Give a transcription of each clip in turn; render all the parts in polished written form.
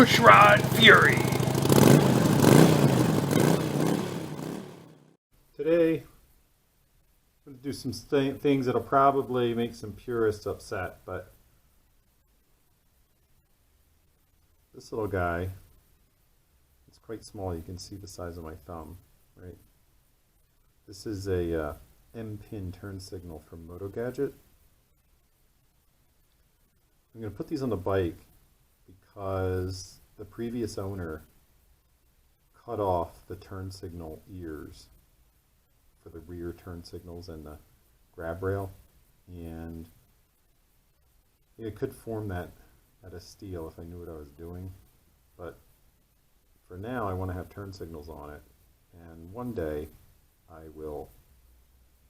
Pushrod Fury. Today, I'm going to do some things that'll probably make some purists upset, but this little guy, it's quite small. You can see the size of my thumb, right? This is a M-pin turn signal from Motogadget. I'm going to put these on the bike because the previous owner cut off the turn signal ears for the rear turn signals and the grab rail, and it could form that at a steel if I knew what I was doing, but for now I want to have turn signals on it, and one day I will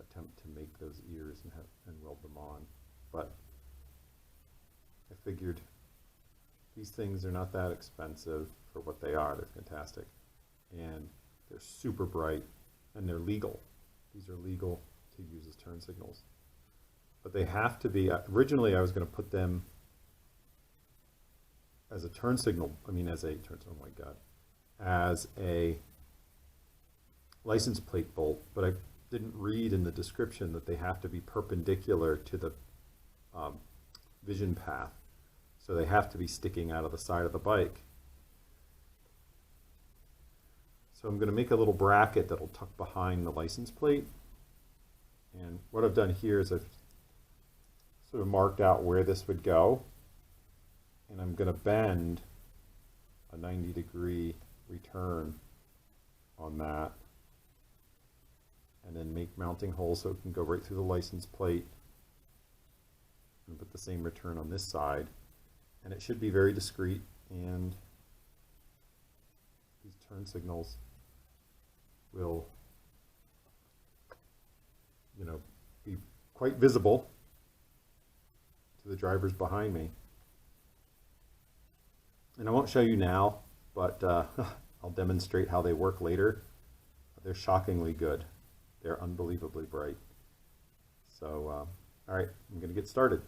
attempt to make those ears and weld them on. But I figured these things are not that expensive for what they are. They're fantastic, and they're super bright, and they're legal. These are legal to use as turn signals, but they have to be. Originally I was going to put them as a turn signal, as a license plate bolt, but I didn't read in the description that they have to be perpendicular to the vision path. So they have to be sticking out of the side of the bike. So I'm going to make a little bracket that'll tuck behind the license plate. And what I've done here is I've sort of marked out where this would go. And I'm going to bend a 90-degree return on that. And then make mounting holes so it can go right through the license plate. And put the same return on this side. And it should be very discreet, and these turn signals will, be quite visible to the drivers behind me. And I won't show you now, but I'll demonstrate how they work later. They're shockingly good. They're unbelievably bright. So, all right, I'm going to get started.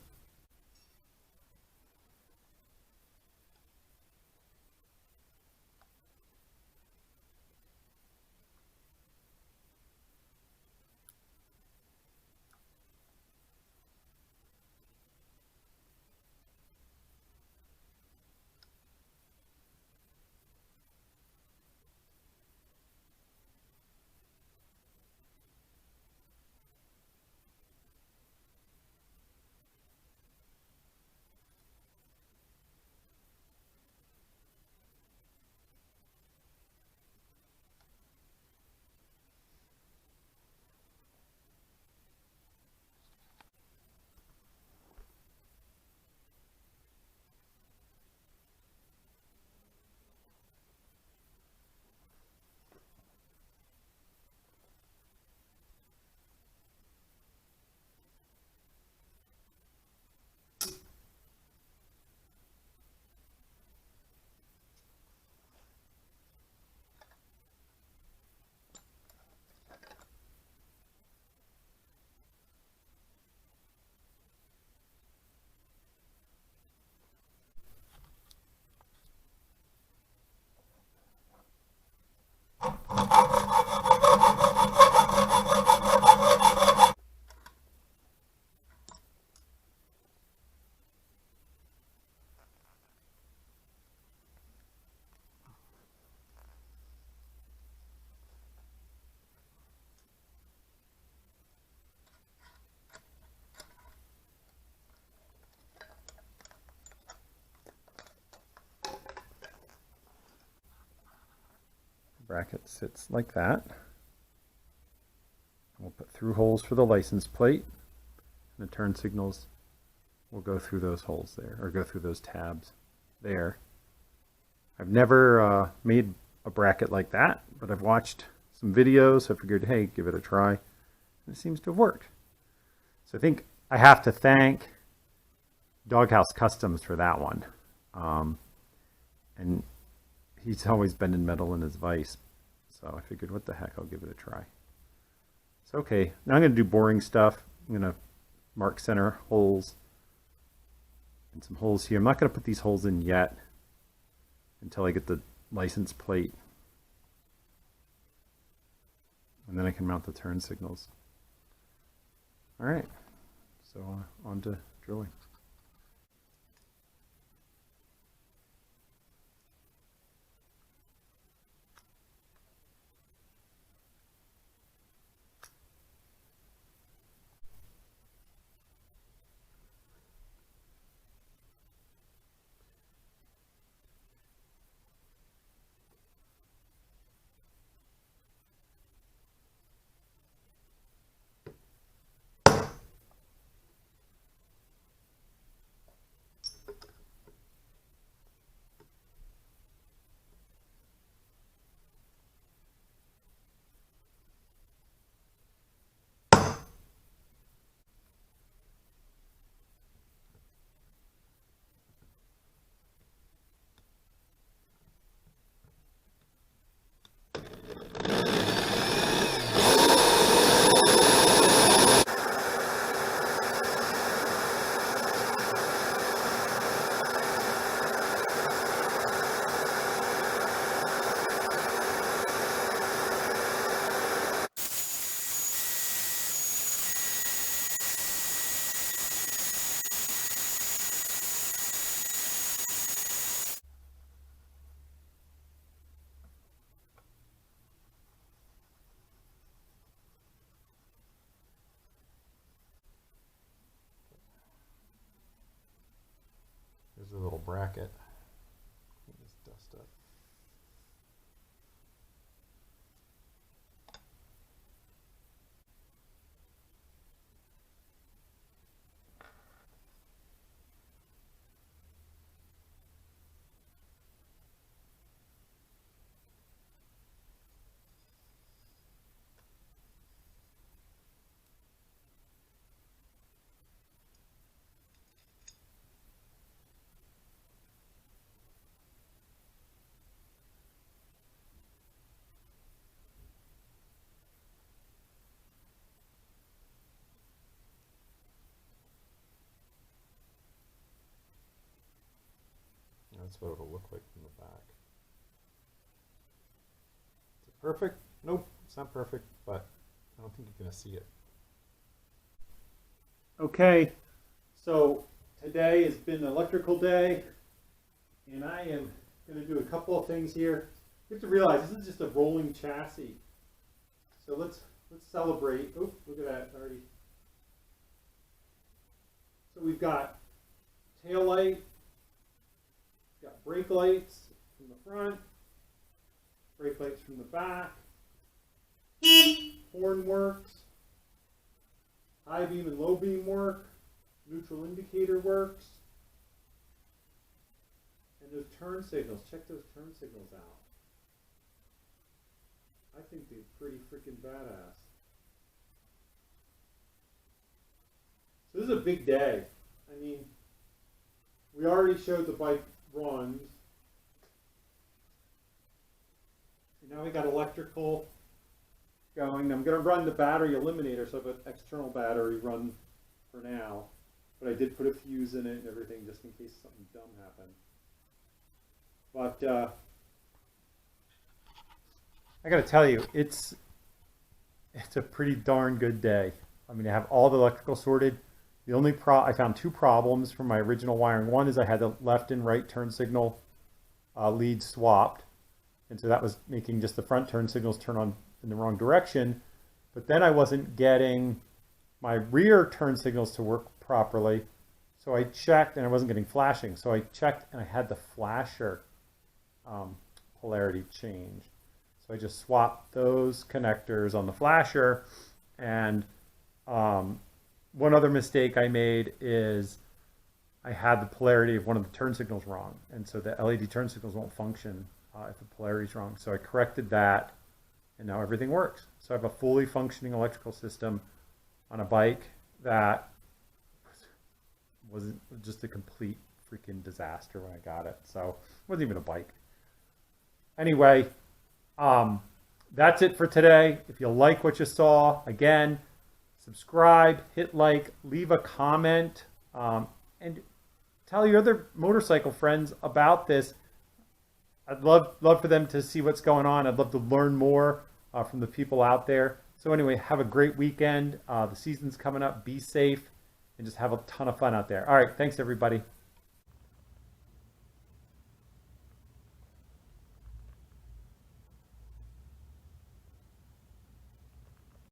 Bracket sits like that. We'll put through holes for the license plate, and the turn signals will go through those holes there, or go through those tabs there. I've never made a bracket like that, but I've watched some videos, so I figured, hey, give it a try, and it seems to have worked. So I think I have to thank Doghouse Customs for that one. And he's always bending metal in his vise, so I figured, what the heck, I'll give it a try. So okay, now I'm going to do boring stuff. I'm going to mark center holes and some holes here. I'm not going to put these holes in yet. until I get the license plate. And then I can mount the turn signals. All right, so on to drilling. There's a little bracket. Clean this dust up. That's what it'll look like from the back. Is it perfect? Nope, it's not perfect, but I don't think you're going to see it. Okay, so today has been an electrical day, and I am going to do a couple of things here. You have to realize this is just a rolling chassis. So let's celebrate. Oh, look at that already. So we've got tail light. Got brake lights from the front, brake lights from the back, horn works, high beam and low beam work, neutral indicator works, and those turn signals. Check those turn signals out. I think they're pretty freaking badass. So this is a big day. I mean, we already showed the bike runs. And now we got electrical going. I'm going to run the battery eliminator, so I have an external battery run for now. But I did put a fuse in it and everything just in case something dumb happened. But I got to tell you, it's a pretty darn good day. I mean, I have all the electrical sorted. The only I found two problems from my original wiring. One is I had the left and right turn signal leads swapped. And so that was making just the front turn signals turn on in the wrong direction. But then I wasn't getting my rear turn signals to work properly. So I checked and I wasn't getting flashing. So I checked and I had the flasher polarity change. So I just swapped those connectors on the flasher. And one other mistake I made is I had the polarity of one of the turn signals wrong. And so the LED turn signals won't function if the polarity is wrong. So I corrected that, and now everything works. So I have a fully functioning electrical system on a bike that was just a complete freaking disaster when I got it. So it wasn't even a bike. Anyway, that's it for today. If you like what you saw, again, subscribe, hit like, leave a comment, and tell your other motorcycle friends about this. I'd love for them to see what's going on. I'd love to learn more from the people out there. So anyway, have a great weekend. The season's coming up. Be safe and just have a ton of fun out there. All right. Thanks, everybody.